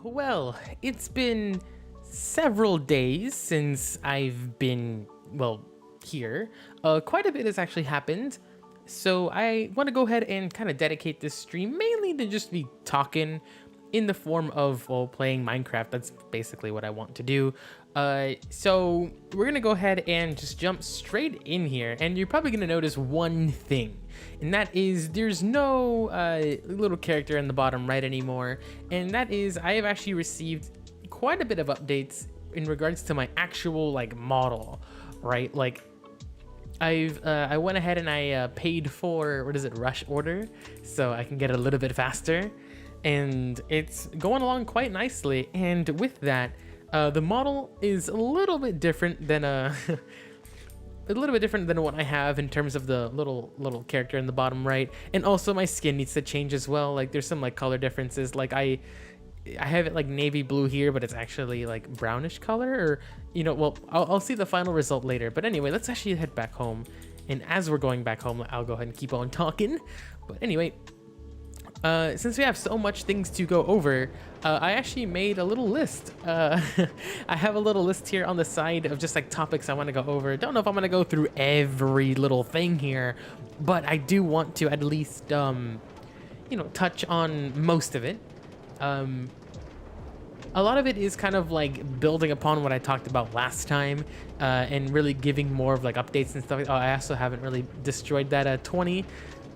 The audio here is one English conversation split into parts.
Well, it's been several days since I've been, well, here. Quite a bit has actually happened. So I want to go ahead and kind of dedicate this stream mainly to just be talking in the form of, well, playing Minecraft. That's basically what I want to do. So we're going to go ahead and just jump straight in here. And you're probably going to notice one thing. And that is there's no little character in the bottom right anymore. And that is I have actually received quite a bit of updates in regards to my actual like model, right? Like I went ahead and I paid for, what is it, rush order, so I can get it a little bit faster, and it's going along quite nicely. And with that, the model is a little bit different than a little bit different than what I have in terms of the little character in the bottom right, and also my skin needs to change as well. Like there's some like color differences. Like I have it like navy blue here, but it's actually like brownish color, or well, I'll see the final result later. But anyway, let's actually head back home, and as we're going back home, I'll go ahead and keep on talking. But anyway, since we have so much things to go over, I actually made a little list. I have a little list here on the side of just like topics I want to go over. Don't know if I'm gonna go through every little thing here, but I do want to at least touch on most of it. A lot of it is kind of like building upon what I talked about last time, and really giving more of like updates and stuff. Oh, I also haven't really destroyed that 20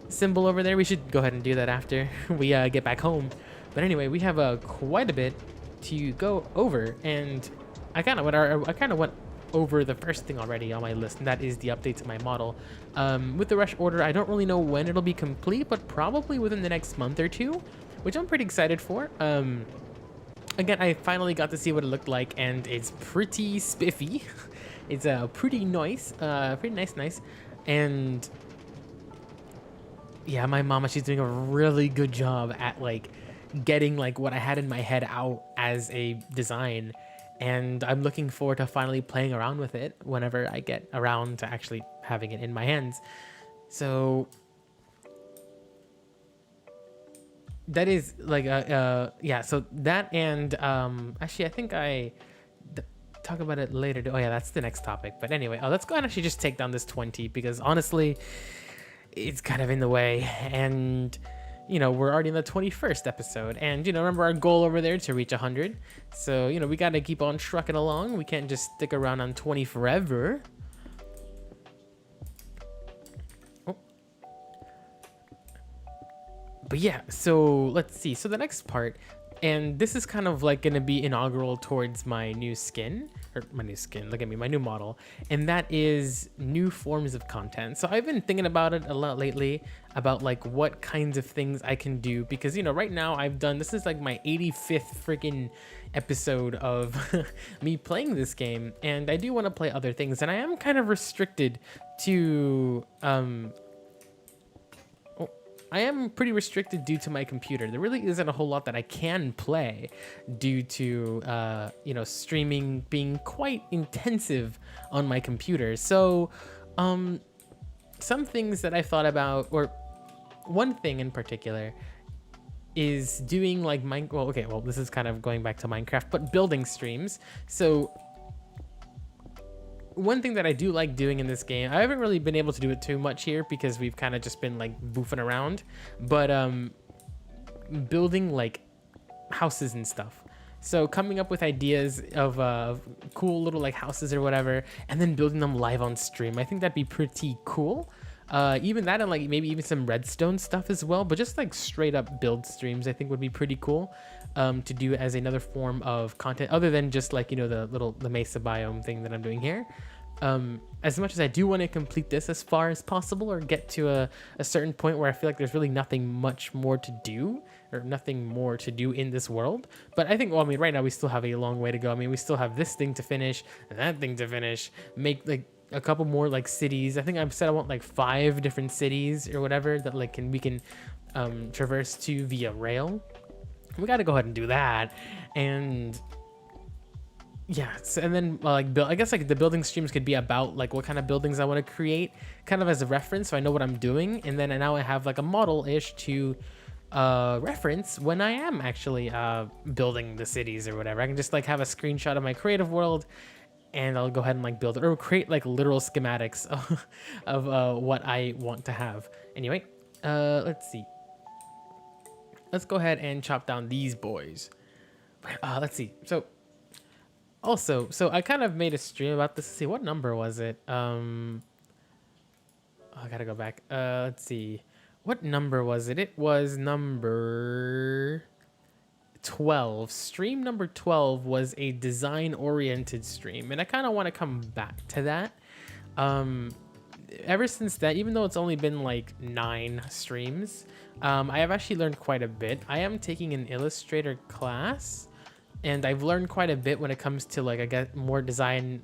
symbol over there. We should go ahead and do that after we get back home. But anyway, we have quite a bit to go over, and I kind of went over the first thing already on my list, and that is the update to my model. With the rush order, I don't really know when it'll be complete, but probably within the next month or two, which I'm pretty excited for. Again, I finally got to see what it looked like, and it's pretty spiffy. It's pretty nice, nice. And yeah, my mama, she's doing a really good job at like getting like what I had in my head out as a design. And I'm looking forward to finally playing around with it whenever I get around to actually having it in my hands. So that is like yeah, so that, and actually I think talk about it later. Oh yeah, that's the next topic. But anyway, let's go and actually just take down this 20, because honestly it's kind of in the way. And we're already in the 21st episode, and remember our goal over there to reach 100. So we got to keep on trucking along. We can't just stick around on 20 forever. But yeah, so let's see. So the next part, and this is kind of like going to be inaugural towards my new skin, look at me, my new model, and that is new forms of content. So I've been thinking about it a lot lately, about like what kinds of things I can do, because right now this is like my 85th freaking episode of me playing this game, and I do want to play other things, and I am kind of restricted to I am pretty restricted due to my computer. There really isn't a whole lot that I can play due to, streaming being quite intensive on my computer. So, some things that I thought about, or one thing in particular, is doing like this is kind of going back to Minecraft, but building streams. So one thing that I do like doing in this game, I haven't really been able to do it too much here because we've kind of just been like boofing around, but building like houses and stuff. So coming up with ideas of cool little like houses or whatever, and then building them live on stream. I think that'd be pretty cool. Even that, and like maybe even some redstone stuff as well, but just like straight up build streams I think would be pretty cool to do as another form of content, other than just like the MESA biome thing that I'm doing here. As much as I do want to complete this as far as possible, or get to a certain point where I feel like there's really nothing much more to do, or nothing more to do in this world. But I think, well, I mean, right now we still have a long way to go. I mean, we still have this thing to finish, and that thing to finish, make like a couple more like cities. I think I've said I want like 5 different cities or whatever that like we can traverse to via rail. We got to go ahead and do that. And yeah, so, and then I guess like the building streams could be about like what kind of buildings I want to create, kind of as a reference, so I know what I'm doing. And then now I have like a model-ish to reference when I am actually building the cities or whatever. I can just like have a screenshot of my creative world, and I'll go ahead and like build it or create like literal schematics of what I want to have. Anyway, let's see. Let's go ahead and chop down these boys. Let's see. So I kind of made a stream about this. Let's see, what number was it? I gotta go back. Let's see. What number was it? It was number 12. Stream number 12 was a design-oriented stream, and I kind of want to come back to that. Ever since that, even though it's only been like 9 streams, I have actually learned quite a bit. I am taking an Illustrator class, and I've learned quite a bit when it comes to like, I get more design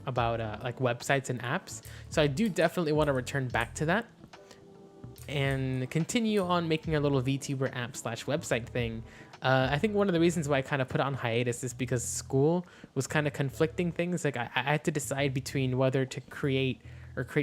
about like websites and apps. So I do definitely want to return back to that and continue on making a little VTuber app / website thing. I think one of the reasons why I kind of put it on hiatus is because school was kind of conflicting things. Like I had to decide between whether to create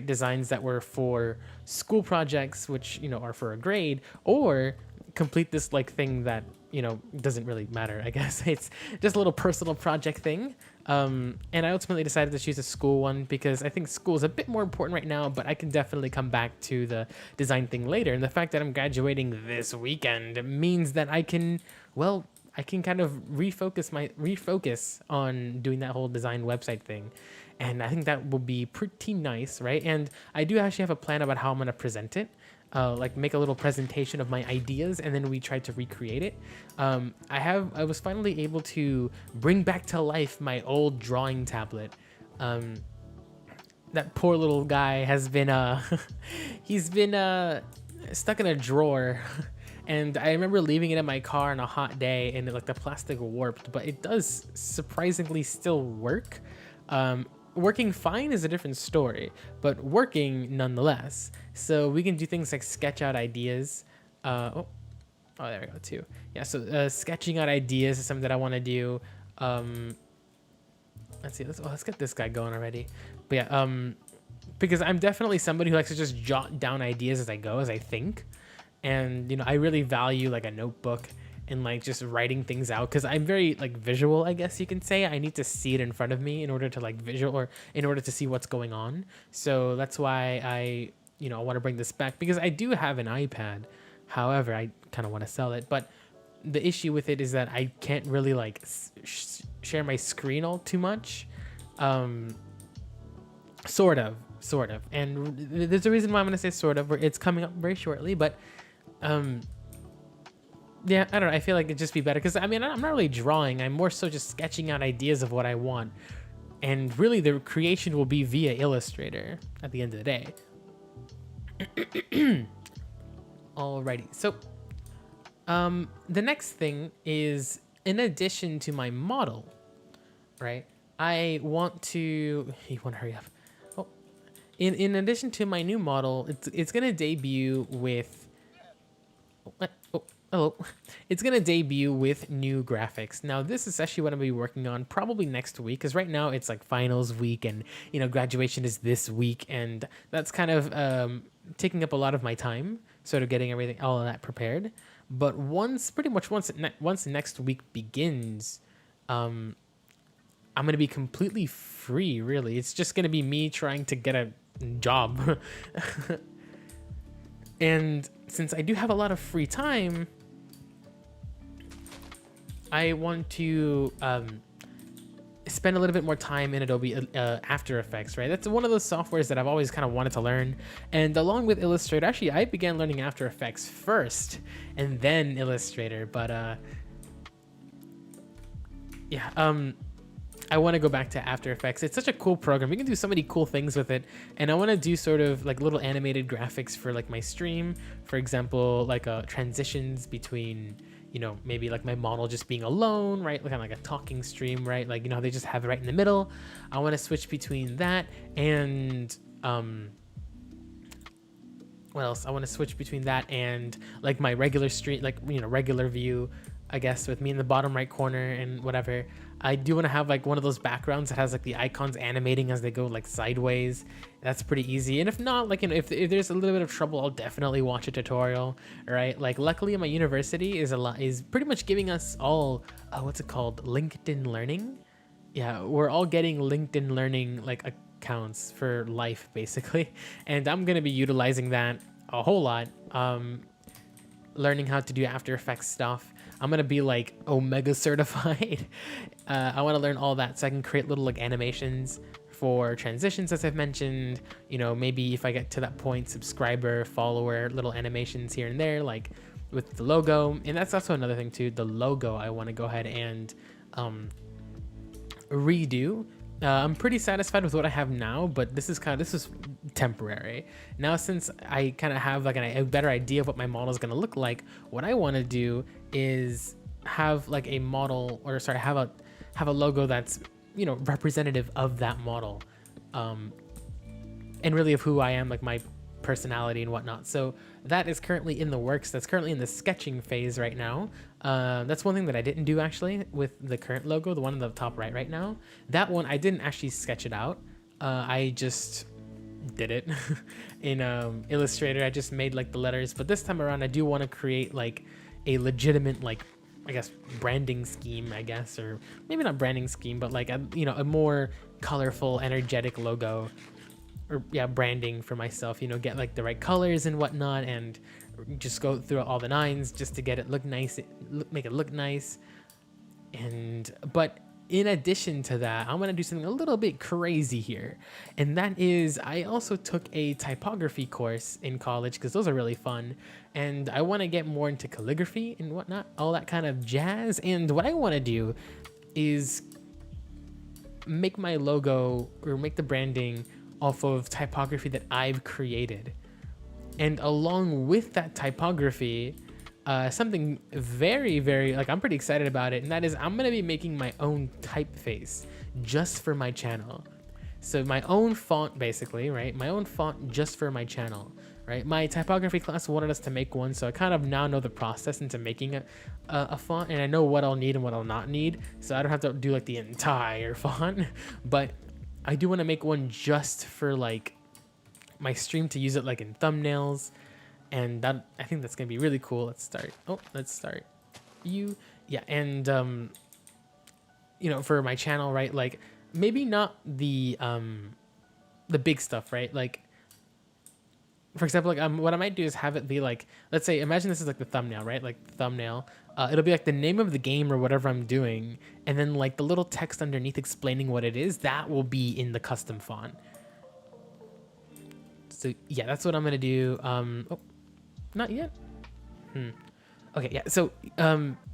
designs that were for school projects, which, you know, are for a grade, or complete this like thing that, you know, doesn't really matter, I guess. It's just a little personal project thing. And I ultimately decided to choose a school one because I think school is a bit more important right now, but I can definitely come back to the design thing later. And the fact that I'm graduating this weekend means that I can, well, I can kind of refocus on doing that whole design website thing. And I think that will be pretty nice, right? And I do actually have a plan about how I'm going to present it. Like make a little presentation of my ideas, and then we try to recreate it. I was finally able to bring back to life my old drawing tablet. That poor little guy has been he's been stuck in a drawer. And I remember leaving it in my car on a hot day, and like the plastic warped, but it does surprisingly still work. Working fine is a different story, but working nonetheless. So we can do things like sketch out ideas. Oh, there we go too. Yeah, so sketching out ideas is something that I want to do. Let's see. Let's get this guy going already. But yeah, because I'm definitely somebody who likes to just jot down ideas as I go, as I think. And, you know, I really value like a notebook and like just writing things out, because I'm very like visual, I guess you can say. I need to see it in front of me in order to like visual, or in order to see what's going on. So that's why I want to bring this back, because I do have an iPad. However, I kind of want to sell it, but the issue with it is that I can't really like share my screen all too much. Sort of. And there's a reason why I'm going to say sort of, where it's coming up very shortly, but yeah, I don't know. I feel like it'd just be better, because I mean, I'm not really drawing. I'm more so just sketching out ideas of what I want. And really, the creation will be via Illustrator at the end of the day. Alrighty. So, the next thing is, in addition to my model, right? I want to... You want to hurry up? Oh, in addition to my new model, it's gonna debut with... Hello. It's going to debut with new graphics. Now, this is actually what I'm going to be working on probably next week, because right now it's like finals week, and, you know, graduation is this week, and that's kind of taking up a lot of my time, sort of getting everything, all of that prepared. But once next week begins, I'm going to be completely free, really. It's just going to be me trying to get a job. And since I do have a lot of free time, I want to spend a little bit more time in Adobe After Effects, right? That's one of those softwares that I've always kind of wanted to learn. And along with Illustrator, actually, I began learning After Effects first and then Illustrator. But yeah, I want to go back to After Effects. It's such a cool program. You can do so many cool things with it. And I want to do sort of like little animated graphics for like my stream. For example, like transitions between, you know, maybe like my model just being alone, right? Kind of like a talking stream, right? Like, you know, they just have it right in the middle. I want to switch between that and, what else? I want to switch between that and like my regular stream, like, you know, regular view. I guess, with me in the bottom right corner and whatever. I do want to have like one of those backgrounds that has like the icons animating as they go like sideways. That's pretty easy. And if not, like, if there's a little bit of trouble, I'll definitely watch a tutorial, right? Like, luckily my university is pretty much giving us all, what's it called? LinkedIn Learning. Yeah, we're all getting LinkedIn Learning like accounts for life basically. And I'm going to be utilizing that a whole lot. Learning how to do After Effects stuff. I'm gonna be like Omega certified. I want to learn all that so I can create little like animations for transitions, as I've mentioned. You know, maybe if I get to that point, subscriber, follower, little animations here and there, like with the logo. And that's also another thing too. The logo I want to go ahead and redo. I'm pretty satisfied with what I have now, but this is temporary. Now, since I kind of have like a better idea of what my model is going to look like, what I want to do is have like a model, or sorry, have a logo that's, you know, representative of that model, and really of who I am, like my personality and whatnot. So that is currently in the works. That's currently in the sketching phase right now. That's one thing that I didn't do actually with the current logo, the one on the top right now. That one I didn't actually sketch it out. I just did it in Illustrator. I just made like the letters, but this time around I do want to create like a legitimate, like, I guess branding scheme, I guess, or maybe not branding scheme, but like a, you know, a more colorful, energetic logo, or yeah, branding for myself, you know, get like the right colors and whatnot, and just go through all the nines just to get it look nice, make it look nice. And but in addition to that, I'm gonna do something a little bit crazy here, and that is I also took a typography course in college because those are really fun, and I want to get more into calligraphy and whatnot, all that kind of jazz. And what I want to do is make my logo, or make the branding off of typography that I've created. And along with that typography, something very, very, like, I'm pretty excited about it, and that is I'm gonna be making my own typeface just for my channel. So my own font, basically, right? My own font just for my channel, right? My typography class wanted us to make one, so I kind of now know the process into making a font, and I know what I'll need and what I'll not need, so I don't have to do like the entire font. But I do want to make one just for like my stream, to use it like in thumbnails, and that, I think that's gonna be really cool. Let's start you. Yeah. And you know, for my channel, right, like maybe not the big stuff, right? Like, for example, like what I might do is have it be like, let's say, imagine this is like the thumbnail, right? Like the thumbnail, it'll be like the name of the game or whatever I'm doing, and then like the little text underneath explaining what it is, that will be in the custom font. So yeah, that's what I'm gonna do. Oh, not yet. Okay, yeah. So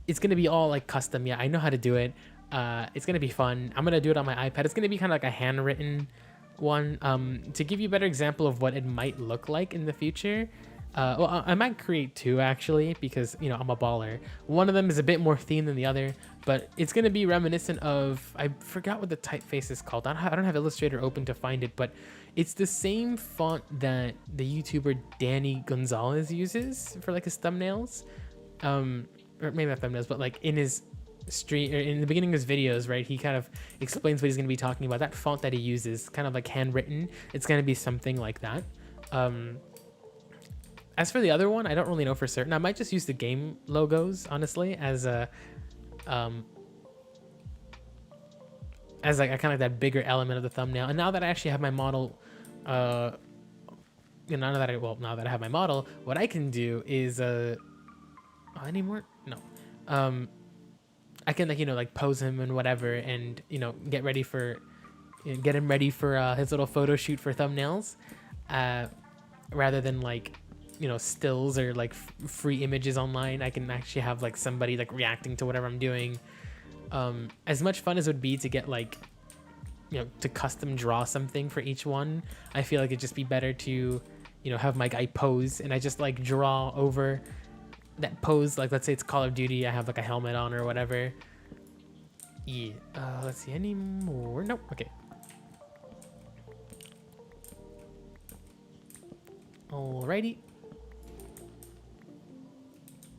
it's gonna be all like custom. Yeah, I know how to do it. It's gonna be fun. I'm gonna do it on my iPad. It's gonna be kind of like a handwritten one. To give you a better example of what it might look like in the future. Well, I might create two actually, because, you know, I'm a baller. One of them is a bit more themed than the other, but it's gonna be reminiscent of, I forgot what the typeface is called. I don't have Illustrator open to find it, but it's the same font that the YouTuber Danny Gonzalez uses for like his thumbnails, or maybe not thumbnails, but like in his stream, or in the beginning of his videos, right? He kind of explains what he's gonna be talking about. That font that he uses, kind of like handwritten. It's gonna be something like that. As for the other one, I don't really know for certain. I might just use the game logos, honestly, as a as like a kind of that bigger element of the thumbnail. And now that I actually have my model, you know, now that I have my model, what I can do is any more? No. I can, like, you know, like pose him and whatever, and, you know, get him ready for his little photo shoot for thumbnails, rather than like, you know, stills or like free images online. I can actually have like somebody like reacting to whatever I'm doing. As much fun as it would be to get like, you know, to custom draw something for each one, I feel like it'd just be better to, you know, have my guy pose and I just like draw over that pose. Like, let's say it's Call of Duty, I have like a helmet on or whatever. Yeah. Let's see, any more? Nope. Okay. Alrighty.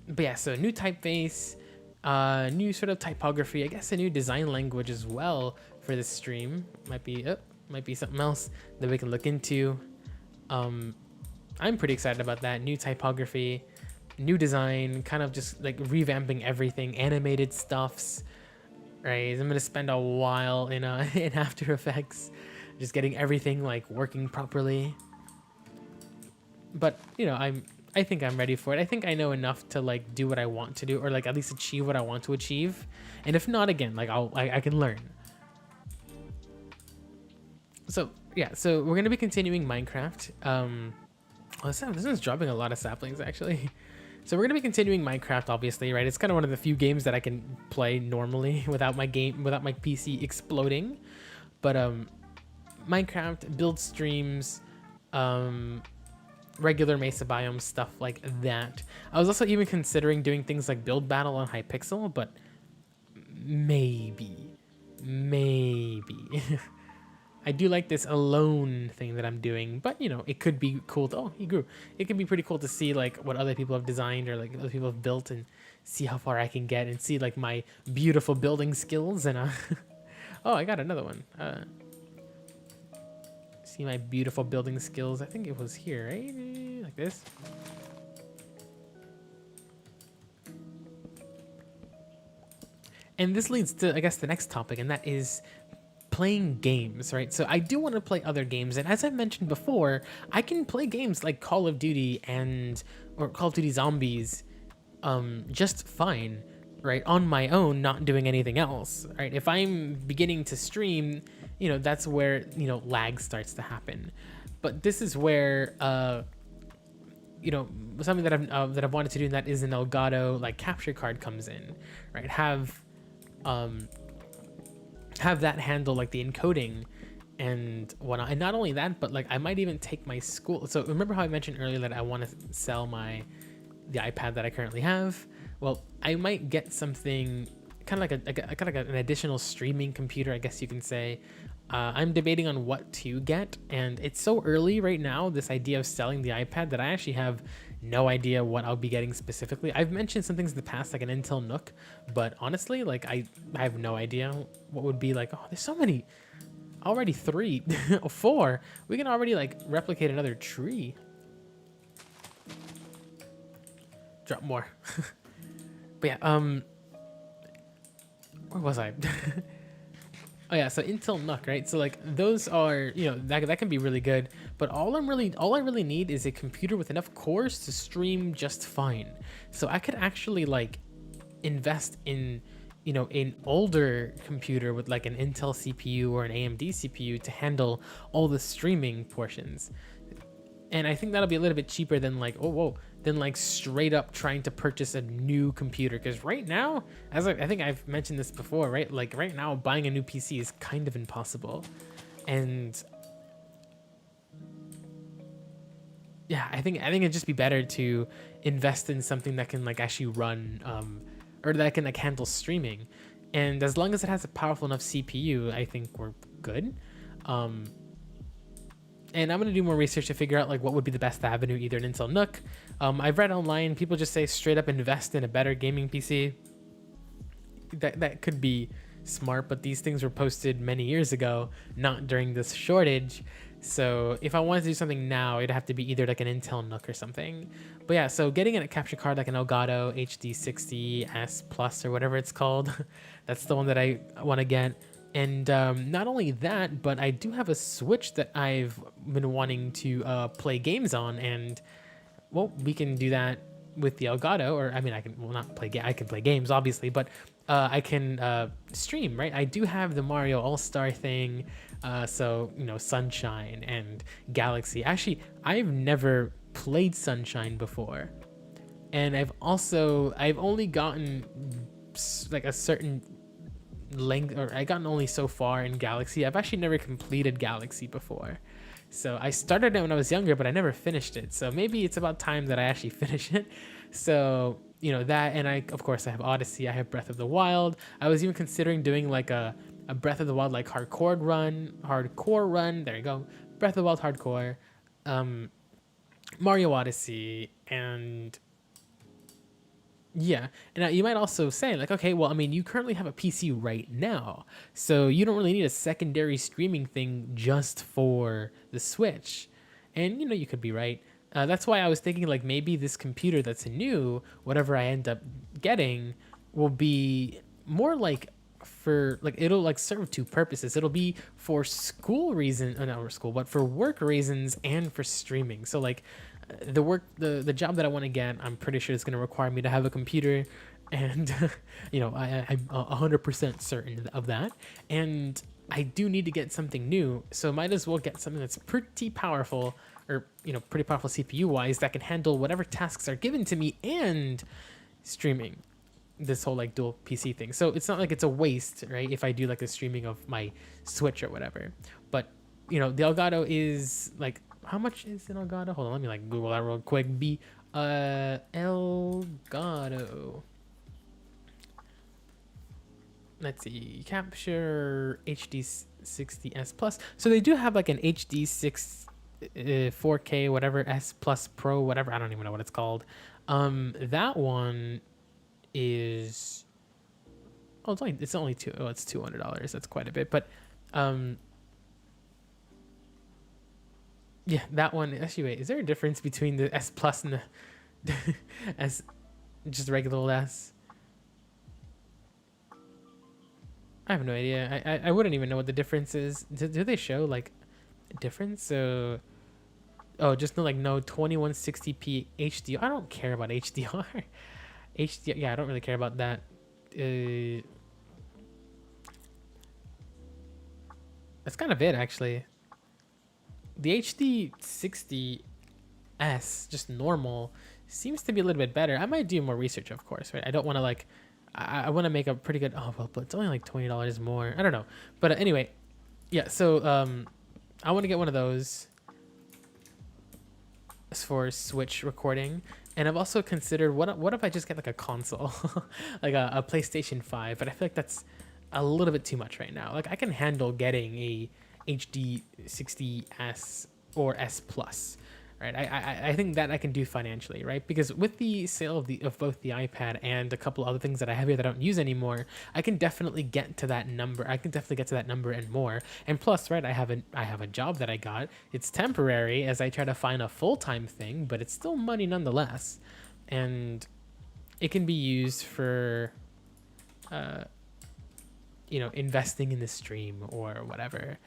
But yeah, so new typeface, New sort of typography, I guess a new design language as well for this stream. Might be something else that we can look into. I'm pretty excited about that. New typography, new design, kind of just like revamping everything, animated stuffs, right? I'm gonna spend a while in in After Effects, just getting everything like working properly. But you know, I think I'm ready for it. I think I know enough to like do what I want to do, or like at least achieve what I want to achieve. And if not, again, like I can learn. So yeah, so we're gonna be continuing Minecraft. This one's dropping a lot of saplings actually. So we're gonna be continuing Minecraft, obviously, right? It's kind of one of the few games that I can play normally without my PC exploding. But Minecraft build streams, regular MESA biome stuff like that. I was also even considering doing things like build battle on Hypixel, but maybe. I do like this alone thing that I'm doing, but you know, it could be cool to, oh, he grew. It could be pretty cool to see like what other people have designed or like other people have built and see how far I can get and see like my beautiful building skills and oh, I got another one. See my beautiful building skills. I think it was here, right? Like this. And this leads to, I guess, the next topic, and that is playing games, right? So I do want to play other games, and as I mentioned before, I can play games like Call of Duty or Call of Duty Zombies just fine, right? On my own, not doing anything else, right? If I'm beginning to stream, you know, that's where, you know, lag starts to happen. But this is where, you know, something that I've wanted to do, and that is an Elgato like capture card comes in, right? Have that handle like the encoding and whatnot. And not only that, but like I might even take my school. So remember how I mentioned earlier that I want to sell the iPad that I currently have? Well, I might get something kind of like an additional streaming computer, I guess you can say. I'm debating on what to get, and it's so early right now, this idea of selling the iPad, that I actually have no idea what I'll be getting specifically. I've mentioned some things in the past, like an Intel Nook, but honestly, like I have no idea what would be like. Oh, there's so many. Already 3 or 4. We can already like replicate another tree. Drop more. But yeah, where was I? Oh yeah, so Intel Nook, right? So like those are, you know, that can be really good, but all I really need is a computer with enough cores to stream just fine. So I could actually like invest in, you know, an older computer with like an Intel CPU or an AMD CPU to handle all the streaming portions. And I think that'll be a little bit cheaper than like, than like straight up trying to purchase a new computer. Because right now, as I think I've mentioned this before, right? Like right now, buying a new PC is kind of impossible. And yeah, I think it'd just be better to invest in something that can like actually run, or that can like handle streaming. And as long as it has a powerful enough CPU, I think we're good. And I'm going to do more research to figure out like what would be the best avenue, either an Intel Nook. I've read online, people just say straight up invest in a better gaming PC. That could be smart, but these things were posted many years ago, not during this shortage. So if I wanted to do something now, it'd have to be either like an Intel Nook or something. But yeah, so getting a capture card like an Elgato HD60S Plus or whatever it's called, that's the one that I want to get. And not only that, but I do have a Switch that I've been wanting to play games on, and well, we can do that with the Elgato, or I mean, I can, well, not play I can play games obviously, but I can stream, right? I do have the Mario All-Star thing, so you know, Sunshine and Galaxy. Actually, I've never played Sunshine before, and I've only gotten like a certain length, or I gotten only so far in Galaxy. I've actually never completed Galaxy before. So I started it when I was younger, but I never finished it. So maybe it's about time that I actually finish it. So, you know, that, and of course I have Odyssey, I have Breath of the Wild. I was even considering doing like a Breath of the Wild like hardcore run. There you go. Breath of the Wild hardcore, Mario Odyssey, and Yeah. And now you might also say, like, okay, well, I mean, you currently have a PC right now, so you don't really need a secondary streaming thing just for the Switch. And, you could be right. That's why I was thinking, like, maybe this computer that's new, whatever I end up getting, will be more like for, like, it'll, like, serve two purposes. It'll be for school reasons, not for school, but for work reasons and for streaming. So, like, the job that I want to get, I'm pretty sure it's going to require me to have a computer, and I'm 100% certain of that. And I do need to get something new, so might as well get something that's pretty powerful, or pretty powerful CPU wise, that can handle whatever tasks are given to me and streaming. This whole like dual PC thing. So it's not like it's a waste, right? If I do like the streaming of my Switch or whatever. But the Elgato is like, how much is an Elgato? Hold on, let me like Google that real quick. Elgato. Let's see, capture HD60S Plus. So they do have like an HD6 4K whatever S Plus Pro whatever. I don't even know what it's called. That one is it's only it's $200. That's quite a bit, but yeah, that one actually. Wait, is there a difference between the S Plus and the S, just regular old S? I have no idea. I wouldn't even know what the difference is. Do they show like a difference? So just no 2160p HDR. I don't care about HDR. HDR, yeah, I don't really care about that. That's kind of it, actually. The HD60S, just normal, seems to be a little bit better. I might do more research, of course, right? I don't want to like, I want to make a pretty good, but it's only like $20 more. I don't know. But anyway, yeah, so I want to get one of those for Switch recording. And I've also considered, what if I just get like a console, like a PlayStation 5, but I feel like that's a little bit too much right now. Like I can handle getting a HD 60S or S Plus, right? I think that I can do financially, right? Because with the sale of both the iPad and a couple other things that I have here that I don't use anymore, I can definitely get to that number. I can definitely get to that number and more. And plus, right, I have a job that I got. It's temporary as I try to find a full-time thing, but it's still money nonetheless. And it can be used for investing in the stream or whatever.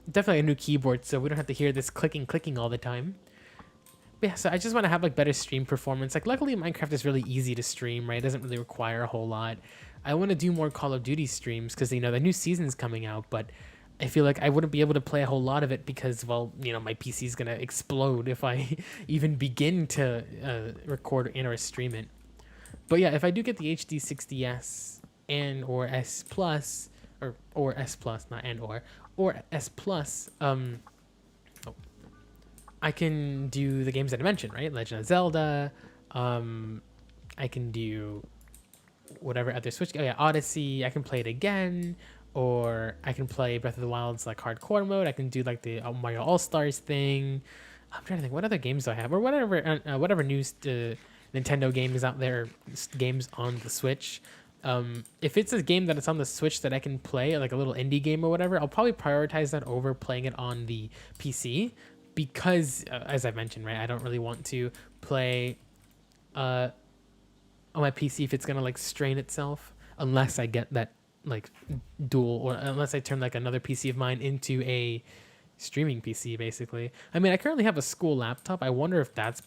Definitely a new keyboard, so we don't have to hear this clicking all the time. But yeah, so I just want to have like better stream performance. Like luckily Minecraft is really easy to stream, right? It doesn't really require a whole lot. I want to do more Call of Duty streams because the new season's coming out, but I feel like I wouldn't be able to play a whole lot of it because, well, my PC is gonna explode if I even begin to record and or stream it. But yeah, if I do get the HD60S and or S Plus, or S Plus, not and or S Plus, I can do the games that I mentioned, right? Legend of Zelda. I can do whatever other Switch. Oh yeah, Odyssey. I can play it again, or I can play Breath of the Wild's like hardcore mode. I can do like the Mario All Stars thing. I'm trying to think what other games do I have, or whatever new Nintendo game is out there, games on the Switch. If it's a game that it's on the Switch that I can play, like a little indie game or whatever, I'll probably prioritize that over playing it on the PC because, as I mentioned, right, I don't really want to play on my PC if it's gonna like strain itself, unless I get that like dual, or unless I turn like another PC of mine into a streaming PC, basically. I mean, I currently have a school laptop. I wonder if that's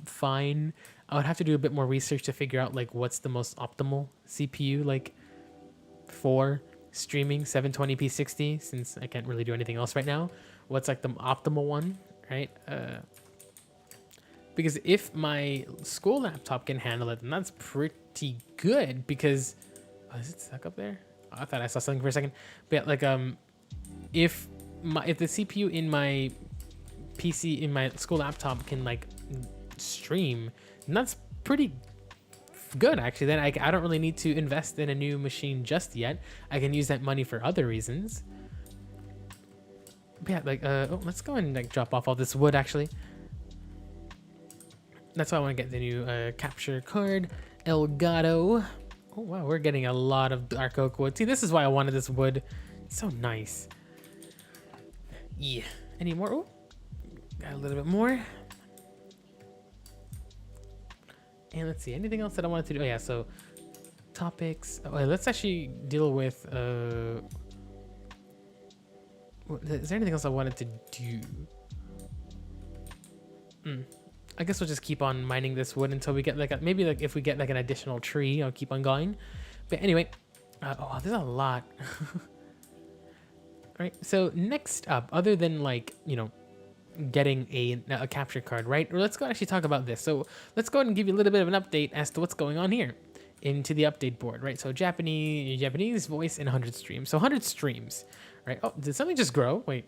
fine. I would have to do a bit more research to figure out like what's the most optimal CPU like for streaming 720p 60, since I can't really do anything else right now. What's like the optimal one, right? Because if my school laptop can handle it, then that's pretty good. Because is it stuck up there? Oh, I thought I saw something for a second. But like if the CPU in my PC in my school laptop can like stream, and that's pretty good actually. Then I don't really need to invest in a new machine just yet. I can use that money for other reasons. But yeah, like let's go and like drop off all this wood actually. That's why I want to get the new capture card, Elgato. Oh wow, we're getting a lot of dark oak wood. See, this is why I wanted this wood. It's so nice. Yeah. Any more? Oh, got a little bit more. And let's see, anything else that I wanted to do? Oh yeah, so topics. Oh, wait, let's actually deal with. Is there anything else I wanted to do? I guess we'll just keep on mining this wood until we get like maybe like if we get like an additional tree, I'll keep on going. But anyway, oh, there's a lot. All right, so next up, other than like, you know, getting a capture card, right? Or let's go actually talk about this. So let's go ahead and give you a little bit of an update as to what's going on here into the update board, right? So Japanese voice in 100 streams. So 100 streams, right? Oh, did something just grow? Wait.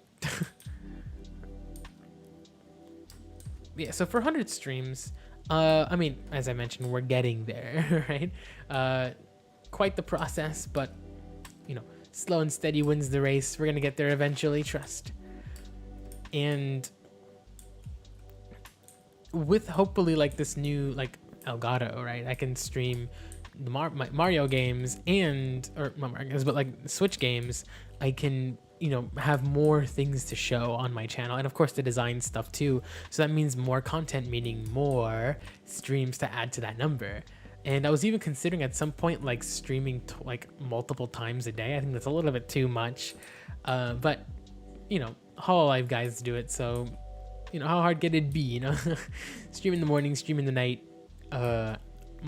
Yeah, so for 100 streams, I mean, as I mentioned, we're getting there, right? Quite the process, but, you know, slow and steady wins the race. We're going to get there eventually, trust. And with hopefully like this new, like Elgato, right? I can stream the Mario games and, or not Mario games, but like Switch games. I can, you know, have more things to show on my channel, and of course the design stuff too. So that means more content, meaning more streams to add to that number. And I was even considering at some point like streaming like multiple times a day. I think that's a little bit too much, but you know, Hololive guys do it, so you know, how hard can it be, you know? Stream in the morning, stream in the night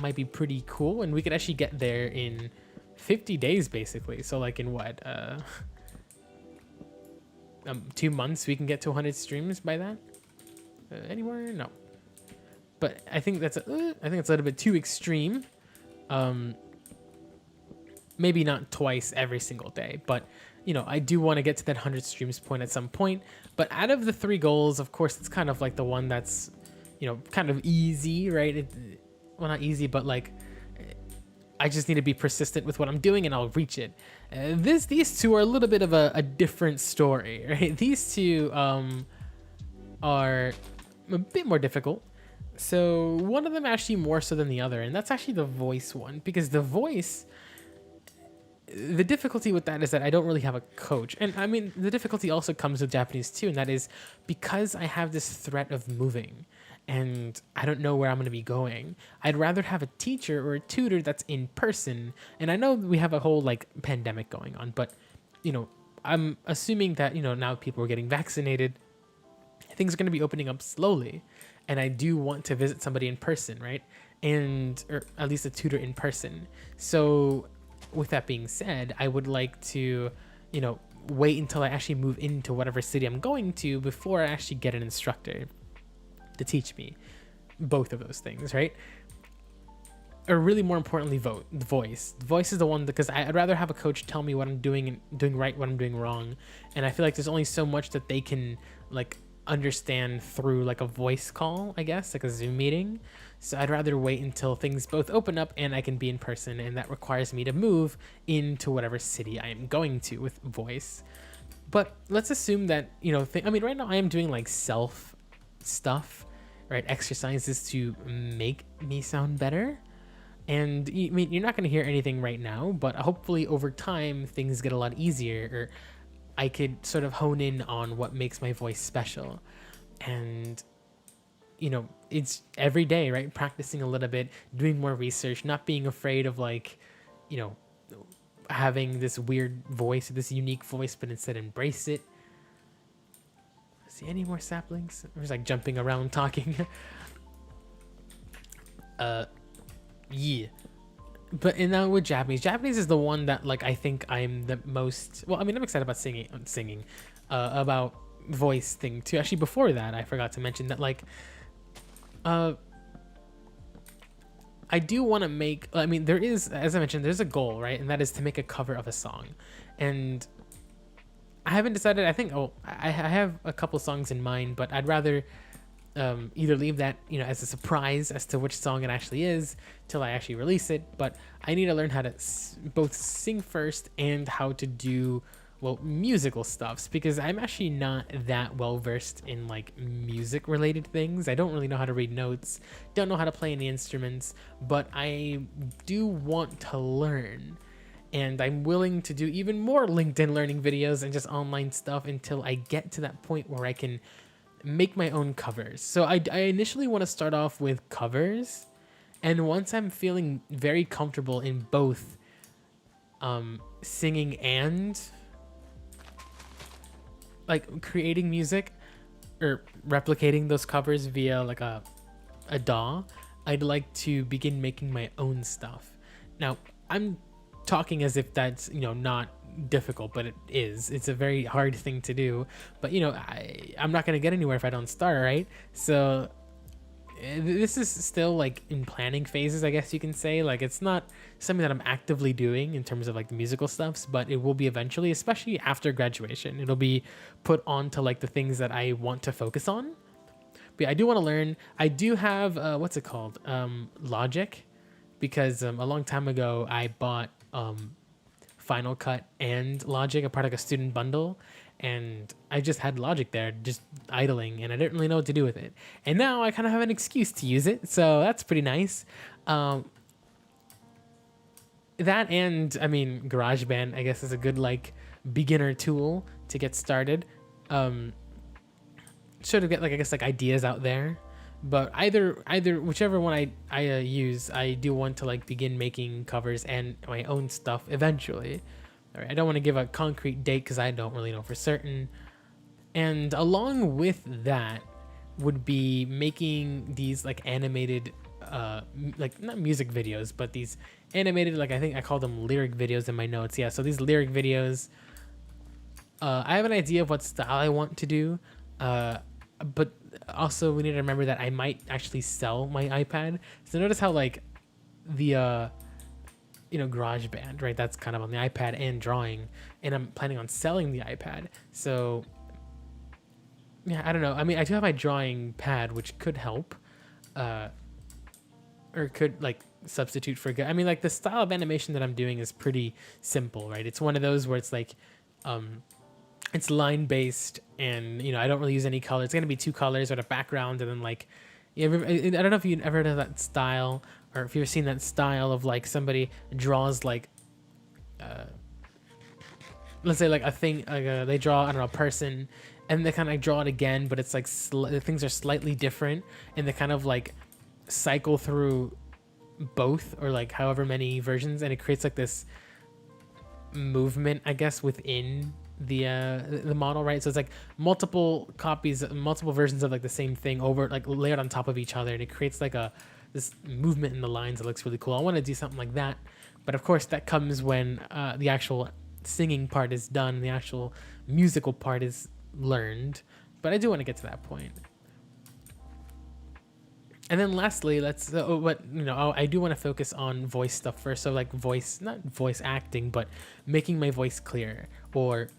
might be pretty cool, and we could actually get there in 50 days basically. So like in what 2 months we can get to 100 streams by that. Anywhere? No. But I think that's I think it's a little bit too extreme. Maybe not twice every single day, but you know, I do want to get to that 100 streams point at some point. But out of the 3 goals, of course, it's kind of like the one that's, you know, kind of easy, right? Well, not easy, but like I just need to be persistent with what I'm doing and I'll reach it. These two are a little bit of a different story, right? These two are a bit more difficult. So one of them actually more so than the other, and that's actually the voice one, because the voice, the difficulty with that is that I don't really have a coach. And I mean, the difficulty also comes with Japanese too, and that is because I have this threat of moving and I don't know where I'm going to be going. I'd rather have a teacher or a tutor that's in person. And I know we have a whole like pandemic going on, but you know, I'm assuming that, you know, now people are getting vaccinated, things are going to be opening up slowly. And I do want to visit somebody in person, right? And, or at least a tutor in person. So with that being said, I would like to, you know, wait until I actually move into whatever city I'm going to before I actually get an instructor to teach me both of those things, right? Or really more importantly, the voice. The voice is the one, because I'd rather have a coach tell me what I'm doing and doing right, what I'm doing wrong. And I feel like there's only so much that they can like understand through like a voice call, I guess, like a Zoom meeting. So I'd rather wait until things both open up and I can be in person, and that requires me to move into whatever city I am going to with voice. But let's assume that, you know, I mean, right now I am doing like self stuff, right? Exercises to make me sound better. And I mean, you're not going to hear anything right now, but hopefully over time things get a lot easier, or I could sort of hone in on what makes my voice special. And, you know, it's every day, right? Practicing a little bit, doing more research, not being afraid of like, you know, having this weird voice, this unique voice, but instead embrace it. See any more saplings? I'm just like jumping around talking. Yeah. But and now with Japanese is the one that like I think I'm the most, well, I mean, I'm excited about singing about voice thing too. Actually, before that, I forgot to mention that like I do want to make, I mean, there is, as I mentioned, there's a goal, right? And that is to make a cover of a song. And I haven't decided. I think I have a couple songs in mind, but I'd rather either leave that, you know, as a surprise as to which song it actually is till I actually release it. But I need to learn how to both sing first and how to do well, musical stuffs, because I'm actually not that well versed in like music related things. I don't really know how to read notes, don't know how to play any instruments, but I do want to learn. And I'm willing to do even more LinkedIn learning videos and just online stuff until I get to that point where I can make my own covers. So I initially want to start off with covers, and once I'm feeling very comfortable in both singing and like creating music or replicating those covers via like a DAW, I'd like to begin making my own stuff. Now, I'm talking as if that's, you know, not difficult, but it is. It's a very hard thing to do, but you know, I'm not gonna get anywhere if I don't start, right? So this is still like in planning phases, I guess you can say. Like, it's not something that I'm actively doing in terms of like the musical stuffs, but it will be eventually, especially after graduation. It'll be put onto like the things that I want to focus on. But yeah, I do want to learn. I do have what's it called, Logic, because a long time ago I bought Final Cut and Logic, a part of like a student bundle, and I just had Logic there just idling, and I didn't really know what to do with it. And now I kind of have an excuse to use it, so that's pretty nice. That, and I mean, GarageBand, I guess, is a good like beginner tool to get started. Sort of get like, I guess, like ideas out there. But either whichever one I use, I do want to like begin making covers and my own stuff eventually. All right, I don't want to give a concrete date because I don't really know for certain. And along with that would be making these like animated, like not music videos, but these animated, like I think I call them lyric videos in my notes. Yeah, so these lyric videos, I have an idea of what style I want to do, but also we need to remember that I might actually sell my iPad. So notice how like the you know, GarageBand, right? That's kind of on the iPad and drawing, and I'm planning on selling the iPad. So yeah, I don't know. I mean, I do have my drawing pad, which could help, or could like substitute for good. I mean, like the style of animation that I'm doing is pretty simple, right? It's one of those where it's like, it's line based, and you know, I don't really use any color. It's gonna be two colors with a background, and then like, I don't know if you've ever heard of that style, or if you've seen that style of like somebody draws like, let's say like a thing, like they draw, I don't know, a person, and they kind of like draw it again, but it's like things are slightly different, and they kind of like cycle through both, or like however many versions, and it creates like this movement, I guess, within the model, right? So it's like multiple copies, multiple versions of like the same thing over, like layered on top of each other, and it creates like this movement in the lines that looks really cool. I want to do something like that, but of course that comes when the actual singing part is done, the actual musical part is learned. But I do want to get to that point. And then lastly, let's what you know, I do want to focus on voice stuff first. So like voice, not voice acting, but making my voice clear, or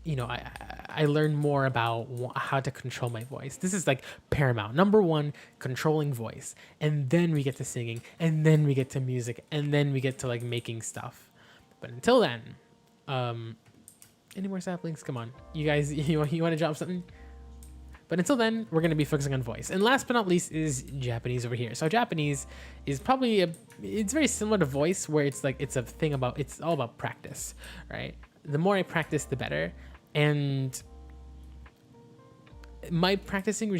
you know, I learn more about how to control my voice. This is like paramount. Number one, controlling voice, and then we get to singing, and then we get to music, and then we get to like making stuff. But until then, any more saplings? Come on, you guys, you want to drop something? But until then, we're going to be focusing on voice. And last but not least is Japanese over here. So Japanese is probably it's very similar to voice, where it's like, it's a thing about, it's all about practice, right? The more I practice, the better. And my practicing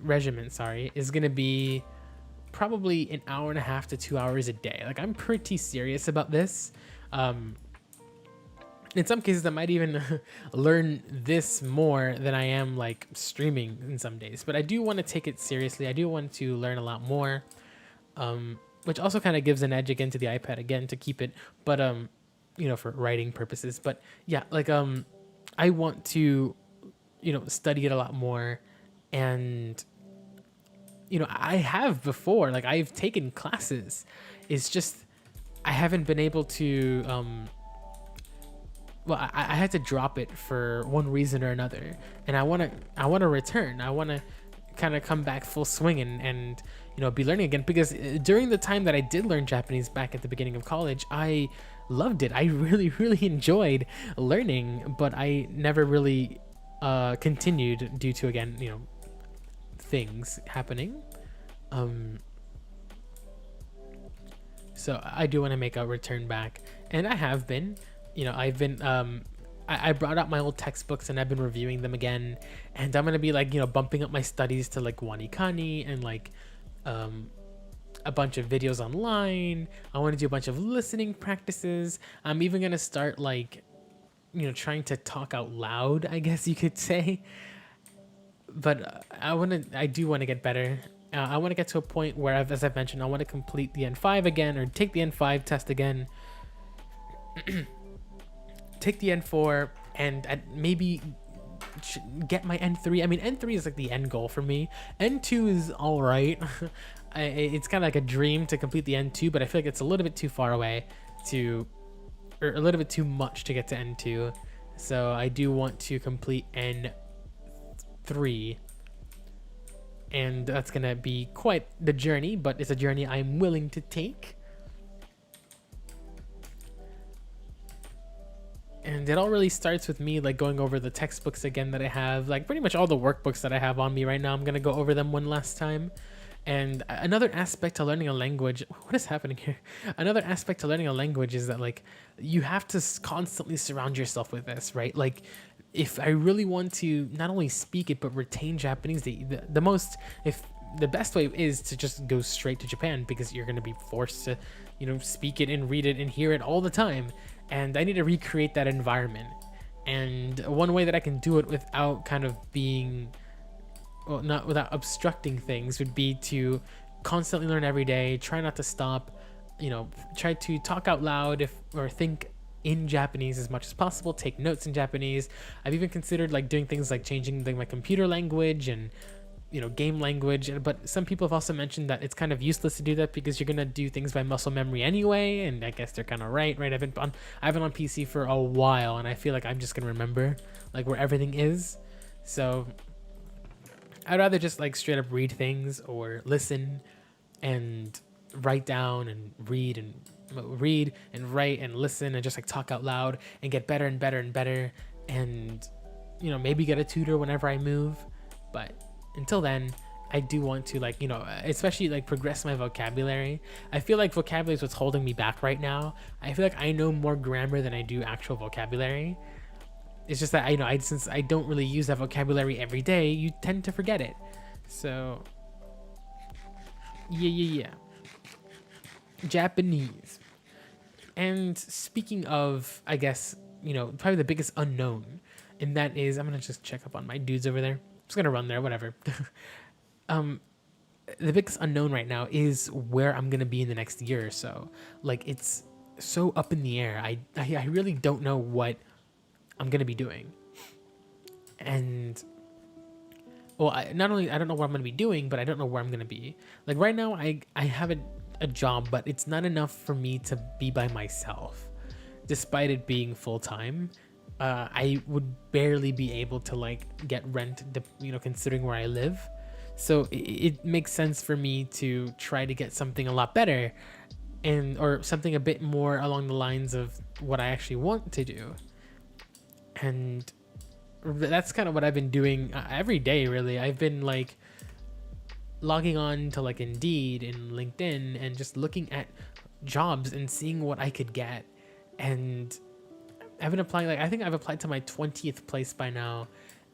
regimen, is going to be probably an hour and a half to 2 hours a day. Like, I'm pretty serious about this. In some cases, I might even learn this more than I am like streaming in some days. But I do want to take it seriously. I do want to learn a lot more, which also kind of gives an edge again to the iPad again to keep it, but you know, for writing purposes. But yeah, like I want to, you know, study it a lot more. And you know, I have before, like I've taken classes. It's just I haven't been able to well, I had to drop it for one reason or another, and I want to return. I want to kind of come back full swing and you know, be learning again, because during the time that I did learn Japanese back at the beginning of college, I loved it. I really, really enjoyed learning, but I never really continued due to, again, things happening. So I do want to make a return back, and I have been. I've been I brought out my old textbooks and I've been reviewing them again, and I'm gonna be like bumping up my studies to like Wanikani and like a bunch of videos online. I want to do a bunch of listening practices. I'm even gonna start like trying to talk out loud, I guess you could say. But I do want to get better. I want to get to a point where, as I've mentioned, I want to complete the N5 again, or take the N5 test again, take the N4, and maybe get my N3. I mean, N3 is like the end goal for me. N2 is all right. It's kind of like a dream to complete the N2, but I feel like it's a little bit too far away or a little bit too much to get to N2. So I do want to complete N3. And that's going to be quite the journey, but it's a journey I'm willing to take. And it all really starts with me like going over the textbooks again that I have, like pretty much all the workbooks that I have on me right now. I'm going to go over them one last time. And another aspect to learning a language, what is happening here? Another aspect to learning a language is that like you have to constantly surround yourself with this, right? Like if I really want to not only speak it but retain Japanese, the best way is to just go straight to Japan, because you're going to be forced to speak it and read it and hear it all the time, and I need to recreate that environment. And one way that I can do it without kind of being, well, not without obstructing things, would be to constantly learn every day, try not to stop, try to talk out loud or think in Japanese as much as possible, take notes in Japanese. I've even considered like doing things like changing my computer language and game language, but some people have also mentioned that it's kind of useless to do that because you're gonna do things by muscle memory anyway, and I guess they're kind of right. I've been on PC for a while, and I feel like I'm just gonna remember like where everything is. So I'd rather just like straight up read things or listen and write down and read and write and listen and just like talk out loud and get better and better and better, and maybe get a tutor whenever I move. But until then, I do want to like especially like progress my vocabulary. I feel like vocabulary is what's holding me back right now. I feel like I know more grammar than I do actual vocabulary. It's just that since I don't really use that vocabulary every day, you tend to forget it. So yeah Japanese. And speaking of, I guess, probably the biggest unknown, and that is, I'm going to just check up on my dudes over there. I'm just going to run there, whatever. The biggest unknown right now is where I'm going to be in the next year or so. Like, it's so up in the air. I really don't know what I'm going to be doing. And, well, not only I don't know what I'm going to be doing, but I don't know where I'm going to be. Like, right now, I have a job, but it's not enough for me to be by myself. Despite it being full-time, I would barely be able to like get rent, considering where I live. So it makes sense for me to try to get something a lot better, or something a bit more along the lines of what I actually want to do. And that's kind of what I've been doing every day, really. I've been like logging on to like Indeed and LinkedIn and just looking at jobs and seeing what I could get. And I've been applying, like I think I've applied to my 20th place by now,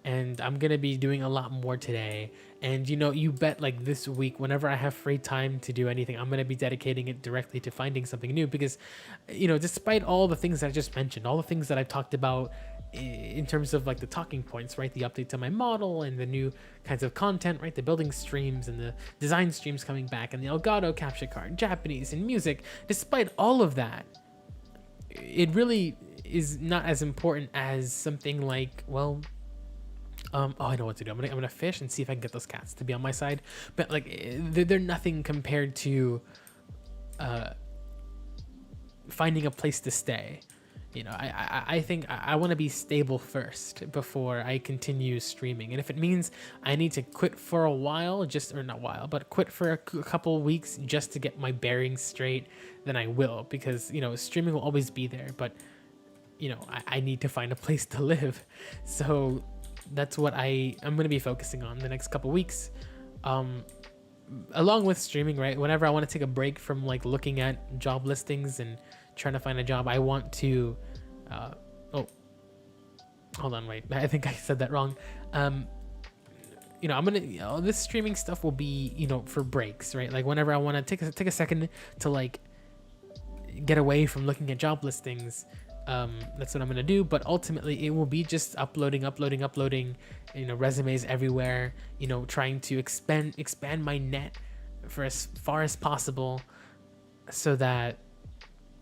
and I'm gonna be doing a lot more today. And you bet like this week, whenever I have free time to do anything, I'm gonna be dedicating it directly to finding something new, because despite all the things that I just mentioned, all the things that I've talked about in terms of like the talking points, right, the update to my model and the new kinds of content, right, the building streams and the design streams coming back and the Elgato capture card, Japanese and music, despite all of that, it really is not as important as something like, well, I know what to do. I'm gonna fish and see if I can get those cats to be on my side. But like, they're nothing compared to finding a place to stay. I think I want to be stable first before I continue streaming. And if it means I need to quit for a while, or not while, but quit for a couple of weeks just to get my bearings straight, then I will, because, streaming will always be there. But, I need to find a place to live. So that's what I'm going to be focusing on the next couple of weeks. Along with streaming, right? Whenever I want to take a break from like looking at job listings and trying to find a job, I want to oh, hold on, wait, I think I said that wrong. I'm gonna, this streaming stuff will be, for breaks, right? Like whenever I want to take a second to like get away from looking at job listings, that's what I'm gonna do. But ultimately it will be just uploading, resumes everywhere, trying to expand my net for as far as possible, so that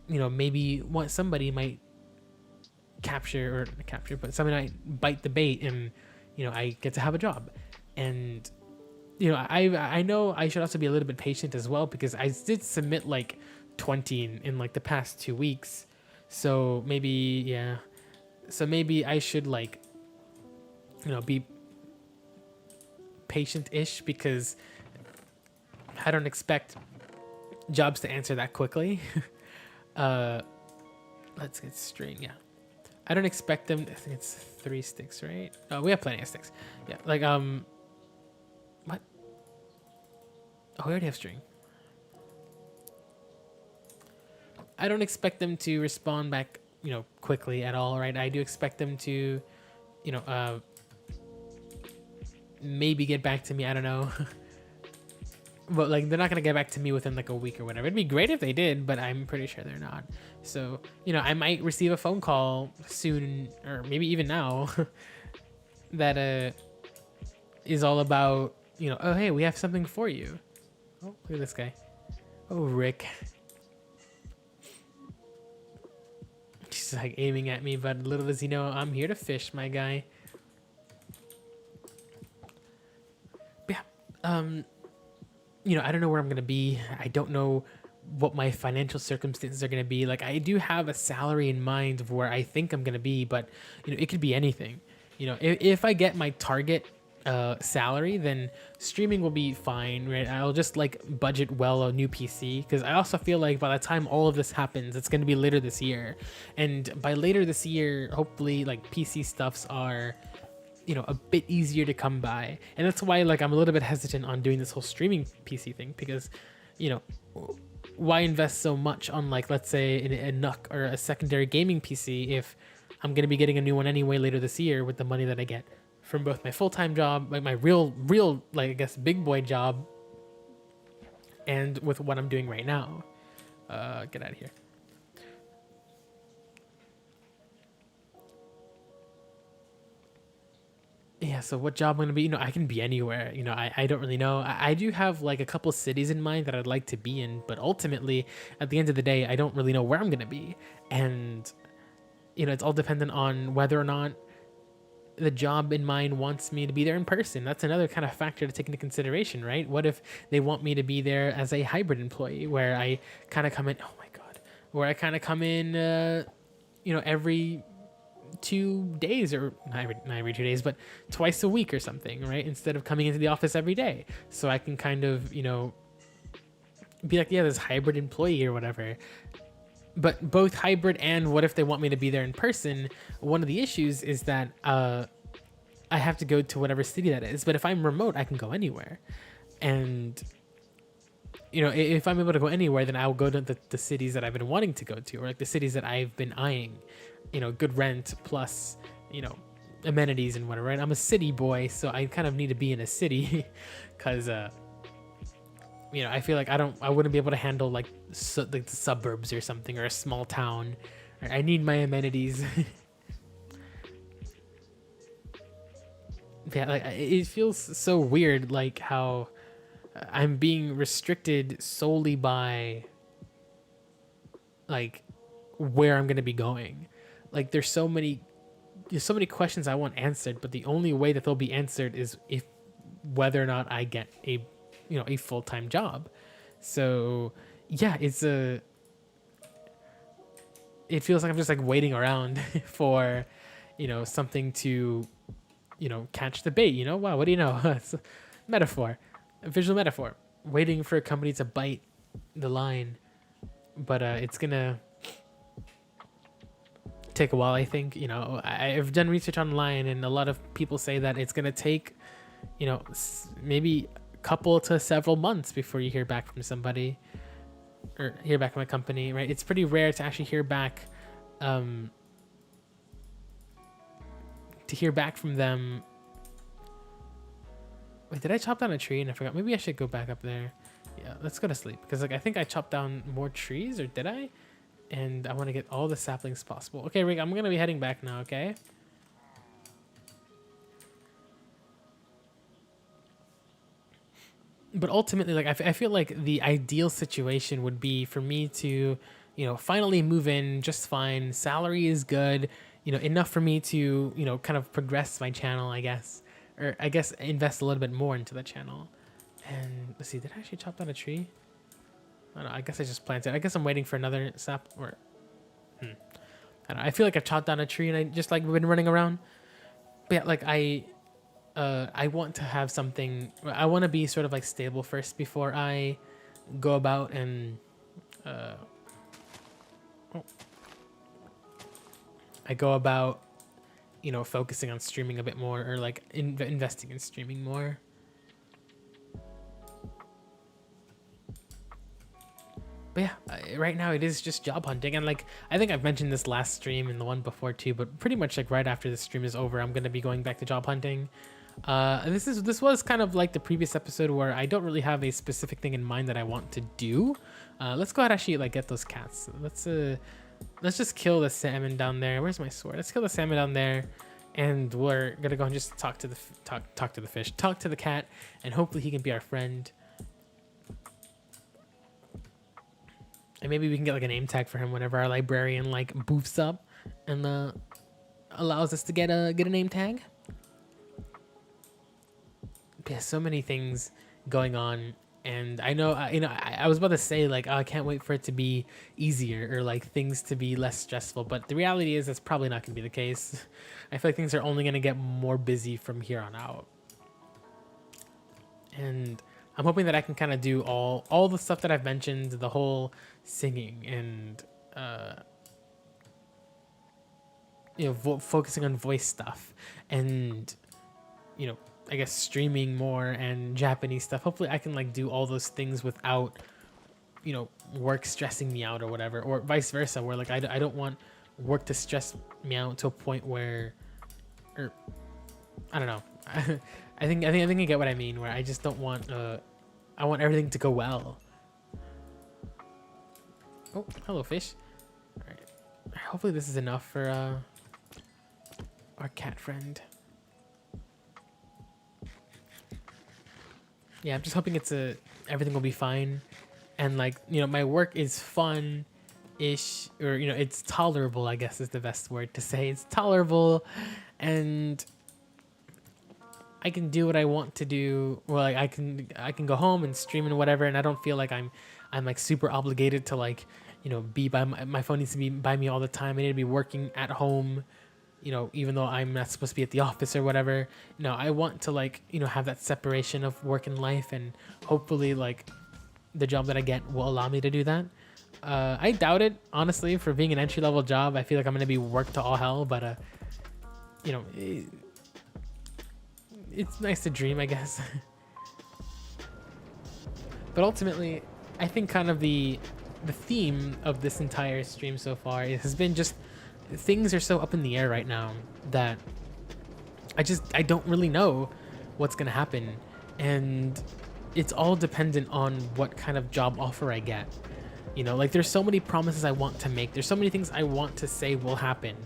maybe somebody might but somebody might bite the bait, and I get to have a job. And I know I should also be a little bit patient as well, because I did submit like 20 in like the past 2 weeks. So maybe I should like be patient-ish, because I don't expect jobs to answer that quickly. Let's get string. Yeah, I don't expect them. I think it's 3 sticks, right? Oh, we have plenty of sticks. Yeah, like what? Oh, we already have string. I don't expect them to respond back, quickly at all, right? I do expect them to, maybe get back to me. I don't know. But like, they're not gonna get back to me within like a week or whatever. It'd be great if they did, but I'm pretty sure they're not. So, I might receive a phone call soon, or maybe even now, that is all about, oh hey, we have something for you. Oh, look at this guy. Oh, Rick. He's like aiming at me, but little does he know I'm here to fish, my guy. But yeah, I don't know where I'm gonna be. I don't know what my financial circumstances are gonna be. Like, I do have a salary in mind of where I think I'm gonna be, but it could be anything. If I get my target salary, then streaming will be fine, right? I'll just like budget well a new PC, because I also feel like by the time all of this happens, it's going to be later this year, and by later this year, hopefully like PC stuffs are a bit easier to come by. And that's why like I'm a little bit hesitant on doing this whole streaming PC thing, because why invest so much on, like, let's say a NUC or a secondary gaming PC if I'm going to be getting a new one anyway later this year with the money that I get from both my full-time job, like my real, like, I guess, big boy job, and with what I'm doing right now. Get out of here. Yeah, so what job I'm gonna be? I can be anywhere. I don't really know. I do have like a couple cities in mind that I'd like to be in, but ultimately, at the end of the day, I don't really know where I'm gonna be. And, it's all dependent on whether or not the job in mind wants me to be there in person. That's another kind of factor to take into consideration, right? What if they want me to be there as a hybrid employee, where I kind of come in, oh my God, where I kind of come in, every 2 days, or not every 2 days, but twice a week or something, right? Instead of coming into the office every day. So I can kind of, be like, yeah, this hybrid employee or whatever. But both hybrid and what if they want me to be there in person, one of the issues is that I have to go to whatever city that is. But if I'm remote, I can go anywhere. And, if I'm able to go anywhere, then I'll go to the cities that I've been wanting to go to, or like the cities that I've been eyeing. Good rent plus, amenities and whatever, right? I'm a city boy, so I kind of need to be in a city because, I feel like I wouldn't be able to handle like the suburbs or something, or a small town. I need my amenities. Yeah, like it feels so weird, like how I'm being restricted solely by like where I'm gonna be going. Like there's so many questions I want answered, but the only way that they'll be answered is if whether or not I get a full-time job. So yeah, it's it feels like I'm just like waiting around for, something to, catch the bait. Wow, what do you know? It's a metaphor, a visual metaphor. Waiting for a company to bite the line, but it's gonna take a while. I think I've done research online, and a lot of people say that it's gonna take, maybe a couple to several months before you hear back from somebody or hear back from a company. Right? It's pretty rare to actually hear back. To hear back from them. Wait, did I chop down a tree and I forgot? Maybe I should go back up there. Yeah, let's go to sleep because I think I chopped down more trees, or did I? And I want to get all the saplings possible. Okay, Rick, I'm gonna be heading back now. Okay. But ultimately, like I feel like the ideal situation would be for me to, finally move in just fine. Salary is good, enough for me to, kind of progress my channel, I guess. Or I guess invest a little bit more into the channel. And let's see, did I actually chop down a tree? I don't know, I guess I just planted. I guess I'm waiting for another sap or I don't know. I feel like I've chopped down a tree and I just like been running around. But yeah, like I want to have something. I want to be sort of like stable first before I go about and focusing on streaming a bit more, or like investing in streaming more. But yeah, right now it is just job hunting, and like I think I've mentioned this last stream and the one before too, but pretty much like right after this stream is over, I'm gonna be going back to job hunting. This was kind of like the previous episode where I don't really have a specific thing in mind that I want to do. Let's go ahead and actually like get those cats. Let's just kill the salmon down there. Where's my sword? Let's kill the salmon down there, and we're gonna go and just talk to the fish, talk to the cat, and hopefully he can be our friend. And maybe we can get like a name tag for him whenever our librarian like boofs up and allows us to get a name tag. Yeah, so many things going on, and I know I was about to say like, oh, I can't wait for it to be easier or like things to be less stressful, but the reality is that's probably not going to be the case. I feel like things are only going to get more busy from here on out, and I'm hoping that I can kind of do all the stuff that I've mentioned, the whole singing and focusing on voice stuff, and I guess streaming more and Japanese stuff. Hopefully I can like do all those things without work stressing me out or whatever, or vice versa, where like I don't want work to stress me out to a point where, or I don't know. I think you get what I mean, where I just don't want I want everything to go well. Oh, hello fish. All right, hopefully this is enough for our cat friend. Yeah, I'm just hoping everything will be fine, and like my work is fun-ish, or it's tolerable, I guess is the best word to say. It's tolerable, and I can do what I want to do. Well, like I can go home and stream and whatever, and I don't feel like I'm like super obligated to like be by my phone needs to be by me all the time. I need to be working at home, even though I'm not supposed to be at the office or whatever. I want to like have that separation of work and life, and hopefully like the job that I get will allow me to do that. I doubt it, honestly. For being an entry-level job, I feel like I'm gonna be worked to all hell, but it's nice to dream, I guess. But ultimately, I think kind of the theme of this entire stream so far has been just things are so up in the air right now that I don't really know what's gonna happen, and it's all dependent on what kind of job offer I get. Like there's so many promises I want to make, there's so many things I want to say will happen,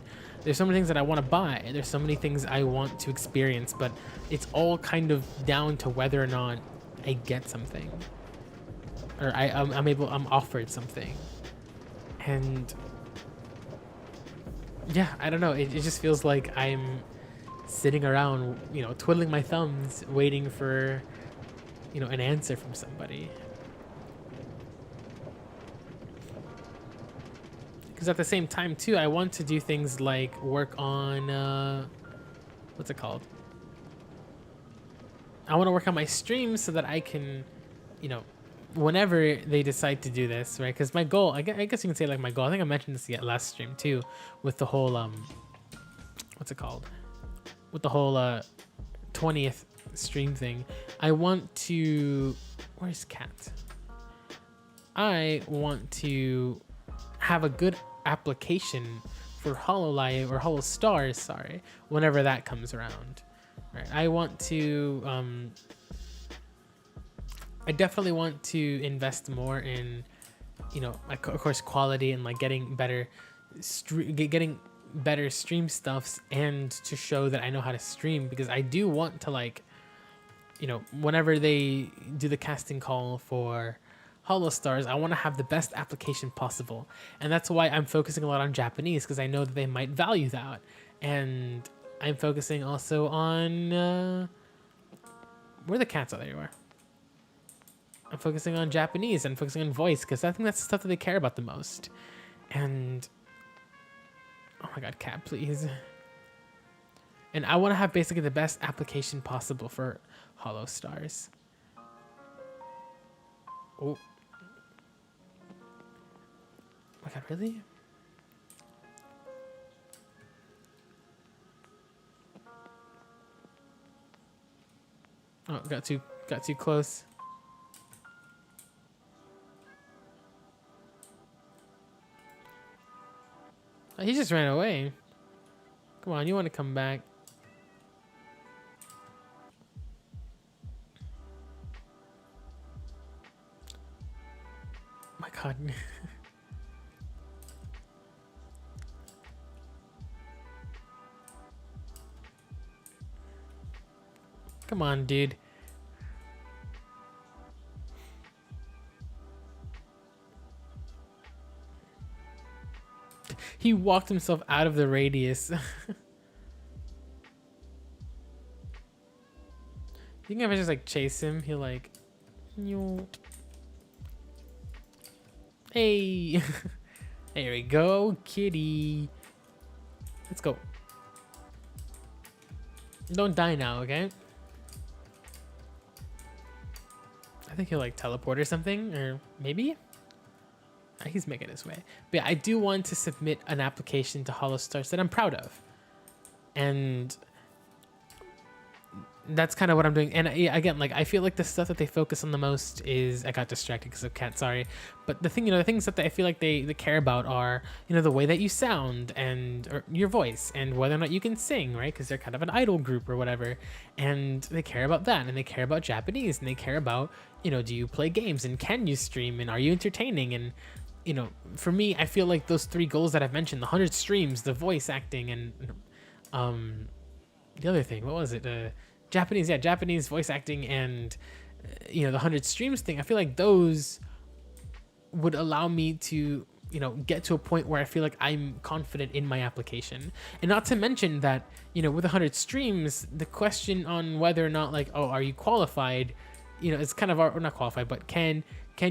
there's so many things that I want to buy, there's so many things I want to experience, but it's all kind of down to whether or not I get something, or I'm offered something. And yeah, I don't know, it just feels like I'm sitting around twiddling my thumbs waiting for an answer from somebody. because at the same time too, I want to do things like work on what's it called? I want to work on my streams so that I can, you know, whenever they decide to do this, right? Because my goal, I guess you can say like my goal. I think I mentioned this last stream too, with the whole what's it called? With the whole 20th stream thing. I want to, where's Cat? I want to have a good application for HoloLive or HoloStars, sorry, whenever that comes around. Right. I want to I definitely want to invest more in, you know, of course, quality and like getting better stream stuffs, and to show that I know how to stream, because I do want to, like, you know, whenever they do the casting call for HoloStars, I want to have the best application possible. And that's why I'm focusing a lot on Japanese, because I know that they might value that. And I'm focusing also on where the cats are. There you are. I'm focusing on Japanese and focusing on voice, because I think that's the stuff that they care about the most. And oh my god, cat, please. And I want to have basically the best application possible for HoloStars. Oh my god, really? Oh, got too close. Oh, he just ran away. Come on, you want to come back? Oh my god. Come on, dude. He walked himself out of the radius. You think if I just like chase him, he'll like, hey. There we go, kitty. Let's go. Don't die now, okay? I think he'll like teleport or something, or maybe? He's making his way. But yeah, I do want to submit an application to HoloStars that I'm proud of. And that's kind of what I'm doing. And again, like, I feel like the stuff that they focus on the most is, I got distracted because of cat, sorry. But the thing, you know, the things that I feel like they care about are, you know, the way that you sound and or your voice and whether or not you can sing, right? Because they're kind of an idol group or whatever. And they care about that, and they care about Japanese, and they care about, you know, do you play games, and can you stream, and are you entertaining? And, you know, for me, I feel like those three goals that I've mentioned, the 100 streams, the voice acting, and the other thing, what was it? Japanese, yeah, Japanese voice acting, and you know, the 100 streams thing. I feel like those would allow me to, you know, get to a point where I feel like I'm confident in my application. And not to mention that, you know, with 100 streams, the question on whether or not, like, oh, are you qualified? You know, it's kind of, or not qualified, but can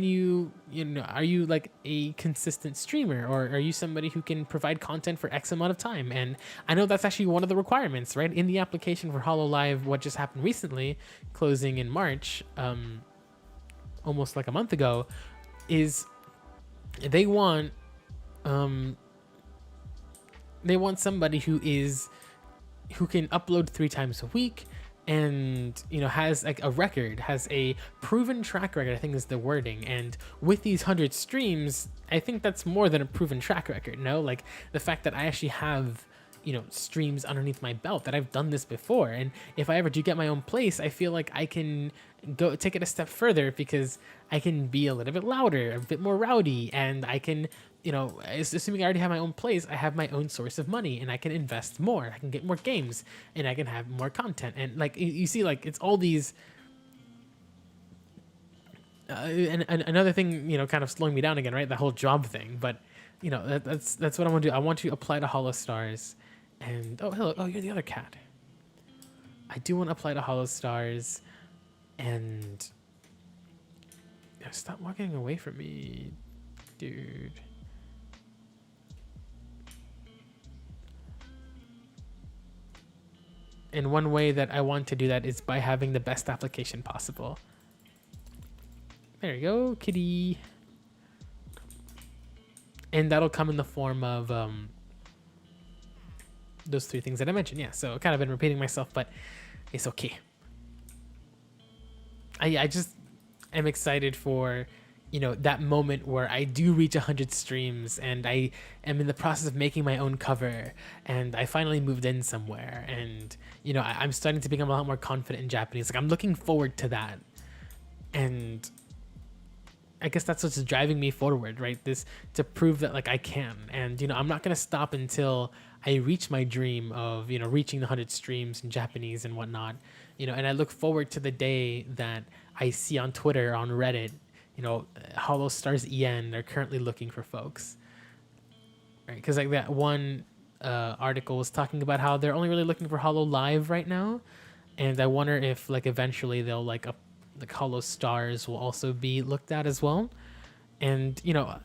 you, you know, are you like a consistent streamer, or are you somebody who can provide content for X amount of time? And I know that's actually one of the requirements, right? In the application for HoloLive, what just happened recently, closing in March, almost like a month ago, is they want somebody who can upload 3 times a week, and, you know, has like a record, has a proven track record, I think is the wording. And with these 100 streams, I think that's more than a proven track record, no? Like, the fact that I actually have, you know, streams underneath my belt, that I've done this before. And if I ever do get my own place, I feel like I can go take it a step further, because I can be a little bit louder, a bit more rowdy, and I can, you know, assuming I already have my own place, I have my own source of money, and I can invest more, I can get more games, and I can have more content. And like, you see, like, it's all these and another thing, you know, kind of slowing me down again, right? The whole job thing. But, you know, that's what I want to do. I want to apply to HoloStars. And oh, hello, oh, you're the other cat. I do want to apply to HoloStars. And stop walking away from me, dude. And one way that I want to do that is by having the best application possible. There you go, kitty. And that'll come in the form of those 3 things that I mentioned. Yeah, so I've kind of been repeating myself, but it's okay. I just am excited for, you know, that moment where I do reach 100 streams and I am in the process of making my own cover and I finally moved in somewhere and, you know, I'm starting to become a lot more confident in Japanese. Like, I'm looking forward to that. And I guess that's what's driving me forward, right? This, to prove that like I can. And, you know, I'm not going to stop until I reach my dream of, you know, reaching the 100 streams in Japanese and whatnot, you know, and I look forward to the day that I see on Twitter, on Reddit, you know, Hollow Stars EN, they're currently looking for folks, right? Because like that one article was talking about how they're only really looking for Hollow Live right now. And I wonder if like eventually they'll like Hollow Stars will also be looked at as well. And, you know,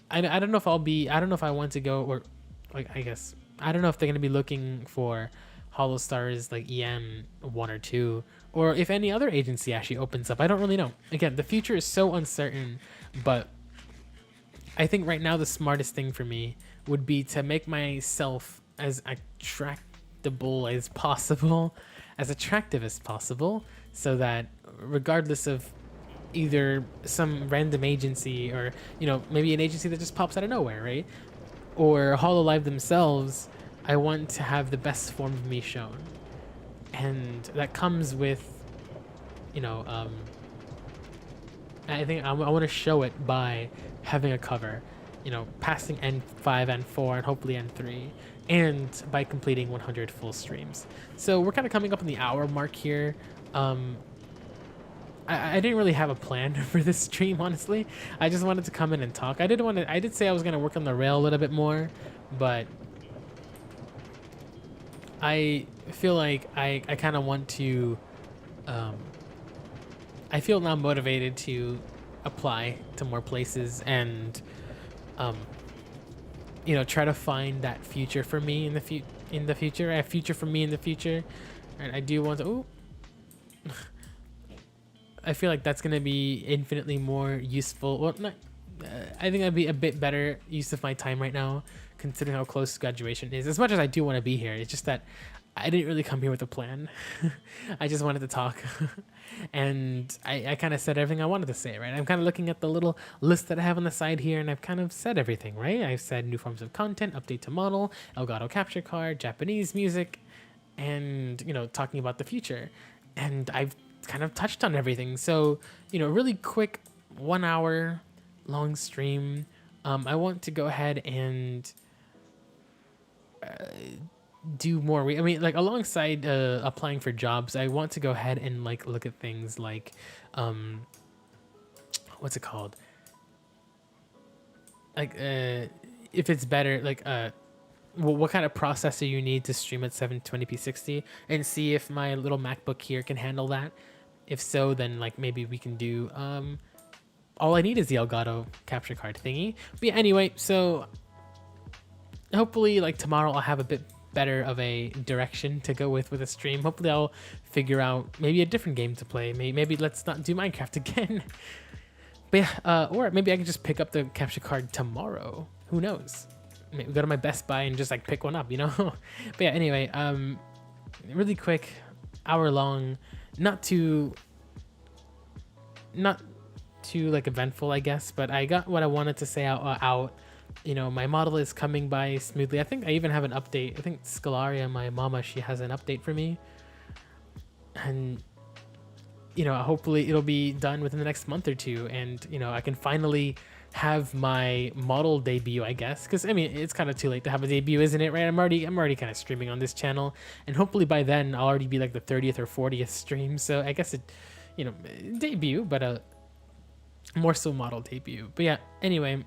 I don't know if I don't know if I want to go, or like, I guess, I don't know if they're going to be looking for Hollow Stars like EM 1 or 2, or if any other agency actually opens up. I don't really know. Again, the future is so uncertain, but I think right now the smartest thing for me would be to make myself as attractable as possible, as attractive as possible, so that regardless of either some random agency or, you know, maybe an agency that just pops out of nowhere, right? Or HoloLive themselves, I want to have the best form of me shown. And that comes with, you know, I think I want to show it by having a cover, you know, passing N5, N4, and hopefully N3, and by completing 100 full streams. So we're kind of coming up on the hour mark here. I didn't really have a plan for this stream, honestly. I just wanted to come in and talk. I did say I was gonna work on the rail a little bit more, but I feel like I kind of want to, I feel now motivated to apply to more places and, you know, try to find that future for me in the future. I have future for me in the future, and I do want to. Ooh. I feel like that's gonna be infinitely more useful. Well, not. I think that'd be a bit better use of my time right now, considering how close graduation is. As much as I do want to be here, it's just that I didn't really come here with a plan. I just wanted to talk, and I kind of said everything I wanted to say. Right? I'm kind of looking at the little list that I have on the side here, and I've kind of said everything. Right? I've said new forms of content, update to model, Elgato capture card, Japanese music, and, you know, talking about the future. And I've kind of touched on everything. So, you know, really quick 1 hour long stream. I want to go ahead and do more. I mean, like, alongside applying for jobs, I want to go ahead and like look at things like what's it called, like if it's better, like what kind of processor you need to stream at 720p 60, and see if my little MacBook here can handle that. If so, then like maybe we can do all I need is the Elgato capture card thingy. But yeah, anyway, so hopefully like tomorrow I'll have a bit better of a direction to go with a stream. Hopefully I'll figure out maybe a different game to play. Maybe let's not do Minecraft again. But yeah, or maybe I can just pick up the capture card tomorrow. Who knows? Maybe go to my Best Buy and just like pick one up, you know? But yeah, anyway, really quick, hour long, not too like eventful, I guess, but I got what I wanted to say out. You know, my model is coming by smoothly. I think I even have an update. I think Scalaria, my mama, she has an update for me. And, you know, hopefully it'll be done within the next month or two. And, you know, I can finally have my model debut, I guess. Because, I mean, it's kind of too late to have a debut, isn't it, right? I'm already kind of streaming on this channel. And hopefully by then I'll already be like the 30th or 40th stream. So I guess it, you know, debut, but more so model debut. But yeah, anyway,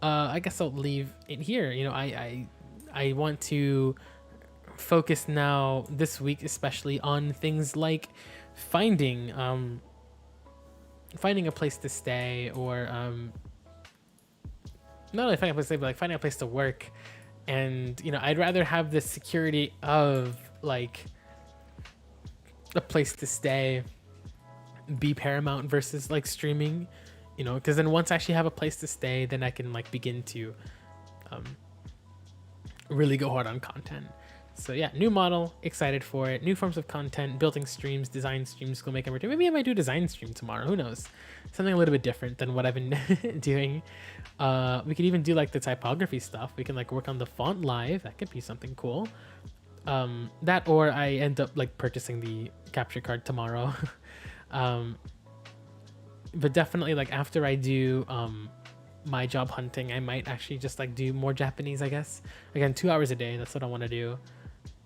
I guess I'll leave it here. You know, I want to focus now this week especially on things like finding a place to stay, or not only finding a place to stay, but like finding a place to work. And, you know, I'd rather have the security of like a place to stay be paramount versus like streaming, you know, because then once I actually have a place to stay, then I can like begin to really go hard on content. So yeah, new model, excited for it. New forms of content, building streams, design streams, go make everything. Maybe I might do a design stream tomorrow. Who knows? Something a little bit different than what I've been doing. We could even do like the typography stuff. We can like work on the font live. That could be something cool. That or I end up like purchasing the capture card tomorrow. But definitely like after I do my job hunting, I might actually just like do more Japanese, I guess. Again, 2 hours a day. That's what I want to do.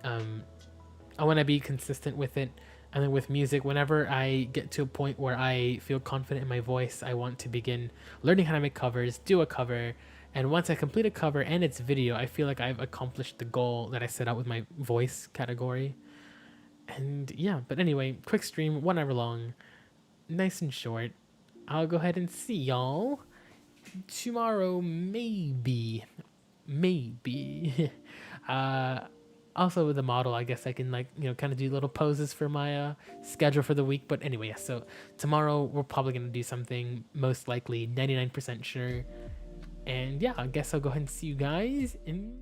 I want to be consistent with it. And then with music, whenever I get to a point where I feel confident in my voice, I want to begin learning how to make covers, do a cover. And once I complete a cover and it's video, I feel like I've accomplished the goal that I set out with my voice category. And yeah, but anyway, quick stream, 1 hour long, nice and short. I'll go ahead and see y'all tomorrow, maybe. Also with the model, I guess I can like, you know, kind of do little poses for my schedule for the week. But anyway, yeah, so tomorrow we're probably going to do something, most likely 99% sure. And yeah, I guess I'll go ahead and see you guys in